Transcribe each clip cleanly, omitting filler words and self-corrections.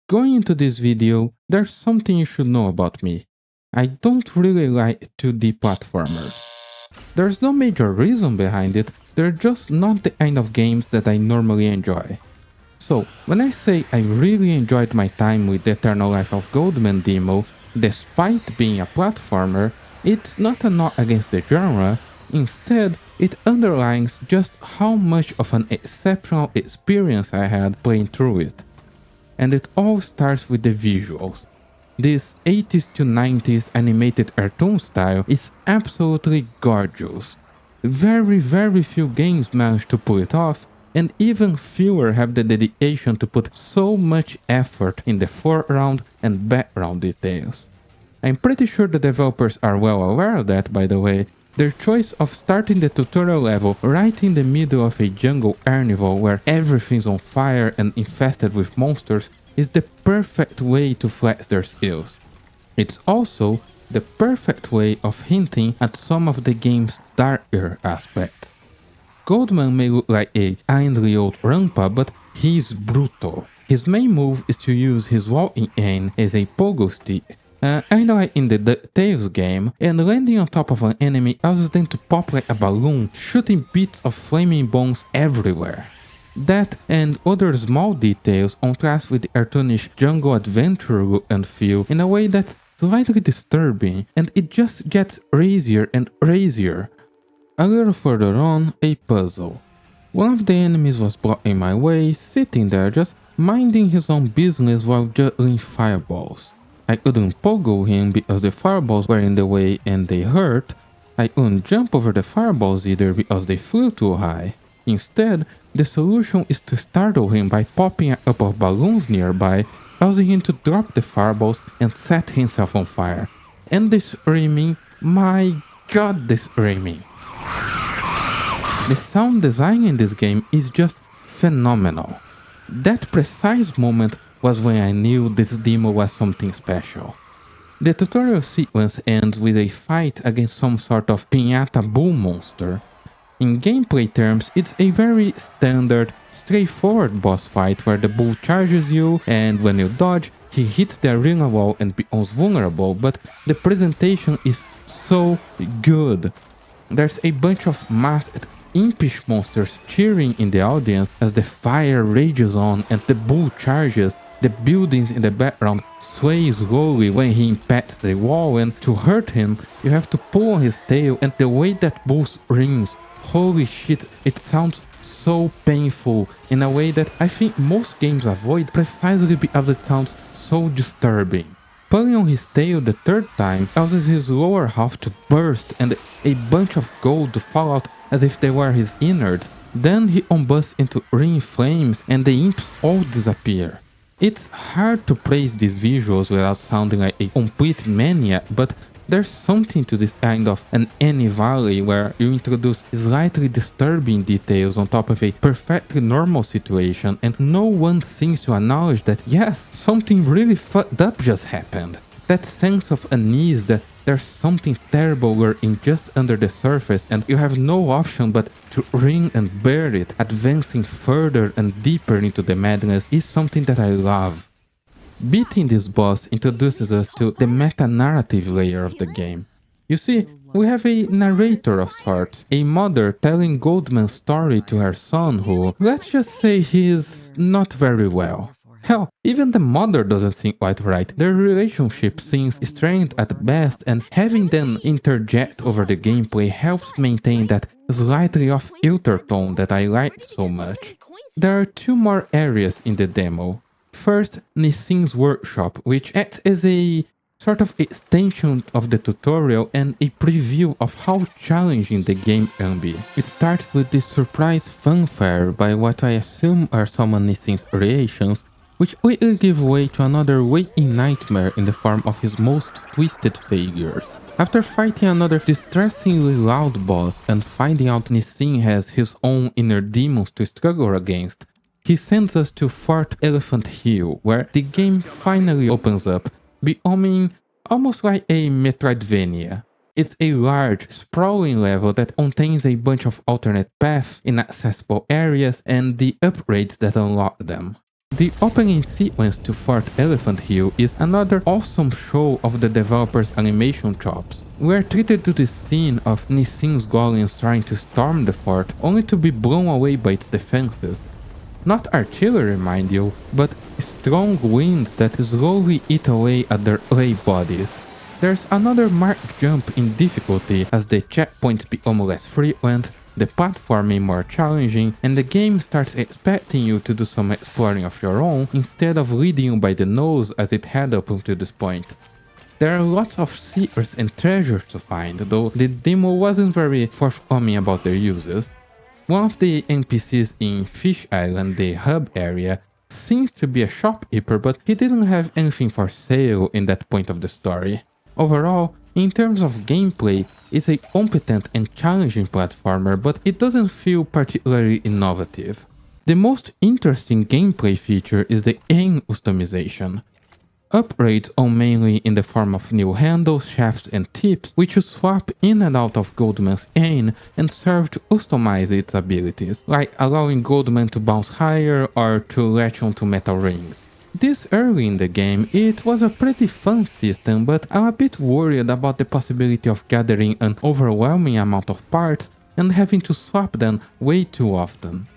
Going into this video, there's something you should know about me. I don't really like 2D platformers. There's no major reason behind it, they're just not the kind of games that I normally enjoy. So, when I say I really enjoyed my time with the Eternal Life of Goldman demo, despite being a platformer, it's not a knock against the genre, instead, it underlines just how much of an exceptional experience I had playing through it. And it all starts with the visuals. This 80s to 90s animated cartoon style is absolutely gorgeous. Very few games manage to pull it off, and even fewer have the dedication to put so much effort in the foreground and background details. I'm pretty sure the developers are well aware of that, by the way. Their choice of starting the tutorial level right in the middle of a jungle carnival where everything's on fire and infested with monsters is the perfect way to flex their skills. It's also the perfect way of hinting at some of the game's darker aspects. Goldman may look like a kindly old grandpa, but he's brutal. His main move is to use his walking cane as a pogo stick, kinda like in the Ducktales game, and landing on top of an enemy causes them to pop like a balloon, shooting bits of flaming bones everywhere. That and other small details contrast with the cartoonish jungle adventure look and feel in a way that's slightly disturbing, and it just gets crazier and crazier. A little further on, a puzzle. One of the enemies was blocking my way, sitting there just minding his own business while juggling fireballs. I couldn't pogo him because the fireballs were in the way and they hurt. I couldn't jump over the fireballs either because they flew too high. Instead, the solution is to startle him by popping a couple of balloons nearby, causing him to drop the fireballs and set himself on fire. And the screaming, my god, the screaming. The sound design in this game is just phenomenal. That precise moment was when I knew this demo was something special. The tutorial sequence ends with a fight against some sort of piñata bull monster. In gameplay terms, it's a very standard, straightforward boss fight where the bull charges you and when you dodge, he hits the arena wall and becomes vulnerable, but the presentation is so good. There's a bunch of masked, impish monsters cheering in the audience as the fire rages on and the bull charges. The buildings in the background sway slowly when he impacts the wall, and to hurt him, you have to pull on his tail, and the way that bull screams, holy shit, it sounds so painful in a way that I think most games avoid precisely because it sounds so disturbing. Pulling on his tail the third time causes his lower half to burst and a bunch of gold to fall out as if they were his innards. Then he combusts into green flames and the imps all disappear. It's hard to praise these visuals without sounding like a complete maniac, but there's something to this kind of an Annie Valley where you introduce slightly disturbing details on top of a perfectly normal situation, and no one seems to acknowledge that yes, something really fucked up just happened. That sense of unease that there's something terrible lurking just under the surface and you have no option but to grin and bear it, advancing further and deeper into the madness is something that I love. Beating this boss introduces us to the meta-narrative layer of the game. You see, we have a narrator of sorts, a mother telling Goldman's story to her son who, let's just say he's not very well. Hell, even the mother doesn't seem quite right. Their relationship seems strained at best, and having them interject over the gameplay helps maintain that slightly off-kilter tone that I like so much. There are two more areas in the demo. First, Nissin's workshop, which acts as a sort of extension of the tutorial and a preview of how challenging the game can be. It starts with this surprise fanfare by what I assume are some of Nissin's creations, which quickly give way to another waking nightmare in the form of his most twisted failures. After fighting another distressingly loud boss and finding out Nissin has his own inner demons to struggle against, he sends us to Fort Elephant Hill, where the game finally opens up, becoming almost like a Metroidvania. It's a large, sprawling level that contains a bunch of alternate paths, inaccessible areas, and the upgrades that unlock them. The opening sequence to Fort Elephant Hill is another awesome show of the developer's animation chops. We're treated to the scene of Nissin's golems trying to storm the fort only to be blown away by its defenses. Not artillery, mind you, but strong winds that slowly eat away at their lay bodies. There's another marked jump in difficulty as the checkpoints become less frequent, the platforming more challenging, and the game starts expecting you to do some exploring of your own instead of leading you by the nose as it had up until this point. There are lots of secrets and treasures to find, though the demo wasn't very forthcoming about their uses. One of the NPCs in Fish Island, the hub area, seems to be a shopkeeper, but he didn't have anything for sale in that point of the story. Overall, in terms of gameplay, it's a competent and challenging platformer, but it doesn't feel particularly innovative. The most interesting gameplay feature is the aim customization. Upgrades are mainly in the form of new handles, shafts and tips, which you swap in and out of Goldman's aim and serve to customize its abilities, like allowing Goldman to bounce higher or to latch onto metal rings. This early in the game, it was a pretty fun system, but I'm a bit worried about the possibility of gathering an overwhelming amount of parts and having to swap them way too often.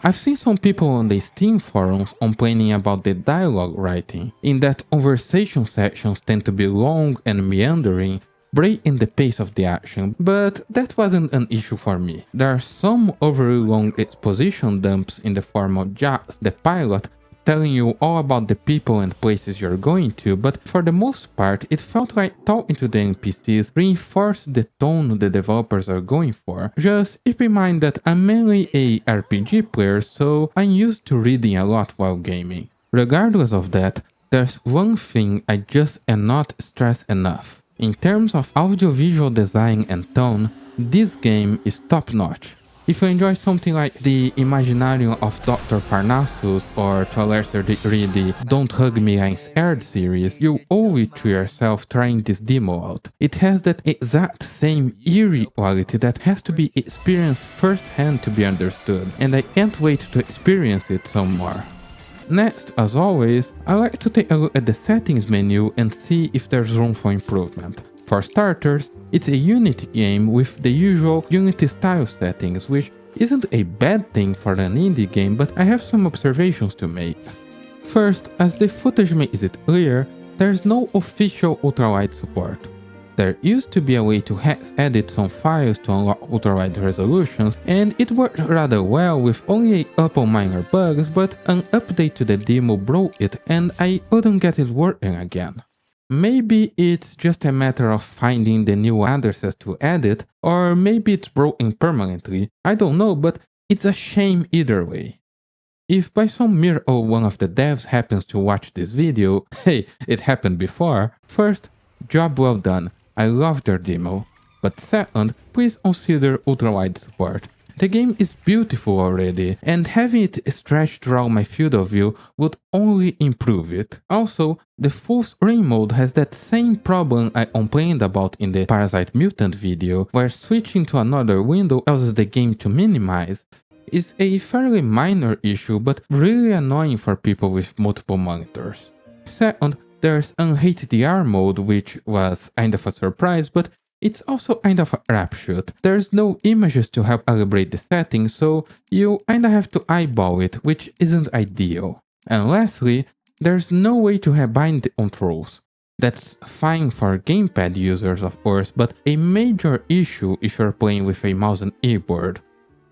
I've seen some people on the Steam forums complaining about the dialogue writing, in that conversation sections tend to be long and meandering, breaking the pace of the action, but that wasn't an issue for me. There are some overly long exposition dumps in the form of Jax, the pilot, telling you all about the people and places you're going to, but for the most part it felt like talking to the NPCs reinforced the tone the developers are going for. Just keep in mind that I'm mainly a RPG player, so I'm used to reading a lot while gaming. Regardless of that, there's one thing I just cannot stress enough. In terms of audiovisual design and tone, this game is top notch. If you enjoy something like the Imaginarium of Dr. Parnassus, or to a lesser degree the Don't Hug Me I'm Scared series, you owe it to yourself trying this demo out. It has that exact same eerie quality that has to be experienced firsthand to be understood, and I can't wait to experience it some more. Next, as always, I like to take a look at the settings menu and see if there's room for improvement. For starters, it's a Unity game with the usual Unity style settings, which isn't a bad thing for an indie game, but I have some observations to make. First, as the footage makes it clear, there's no official ultrawide support. There used to be a way to hex edit some files to unlock ultrawide resolutions, and it worked rather well with only a couple minor bugs, but an update to the demo broke it and I couldn't get it working again. Maybe it's just a matter of finding the new addresses to edit, or maybe it's broken permanently, I don't know, but it's a shame either way. If by some miracle one of the devs happens to watch this video, hey, it happened before, first, job well done, I love their demo. But second, please consider ultrawide support. The game is beautiful already, and having it stretched throughout my field of view would only improve it. Also, the full screen mode has that same problem I complained about in the Parasite Mutant video, where switching to another window causes the game to minimize. It's a fairly minor issue, but really annoying for people with multiple monitors. Second, there's an HDR mode, which was kind of a surprise, but it's also kind of a crapshoot. There's no images to help calibrate the settings, so you kinda have to eyeball it, which isn't ideal. And lastly, there's no way to bind the controls. That's fine for gamepad users of course, but a major issue if you're playing with a mouse and keyboard.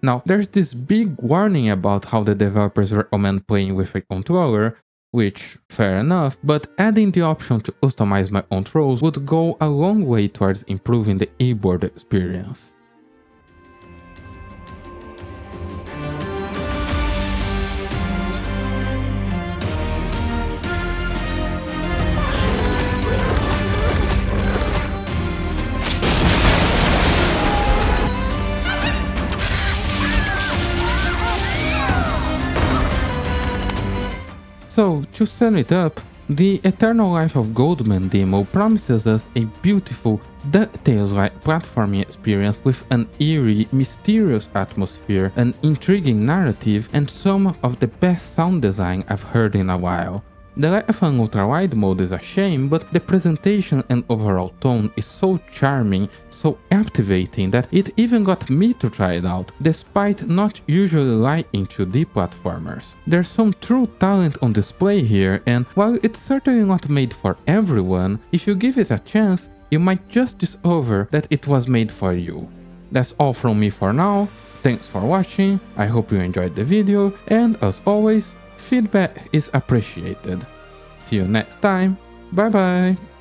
Now, there's this big warning about how the developers recommend playing with a controller, which, fair enough, but adding the option to customize my controls would go a long way towards improving the keyboard experience. So, to sum it up, The Eternal Life of Goldman demo promises us a beautiful, Ducktales-like platforming experience with an eerie, mysterious atmosphere, an intriguing narrative, and some of the best sound design I've heard in a while. The lack of an ultrawide mode is a shame, but the presentation and overall tone is so charming, so captivating that it even got me to try it out, despite not usually liking 2D platformers. There's some true talent on display here, and while it's certainly not made for everyone, if you give it a chance, you might just discover that it was made for you. That's all from me for now. Thanks for watching, I hope you enjoyed the video, and as always, feedback is appreciated. See you next time, bye bye!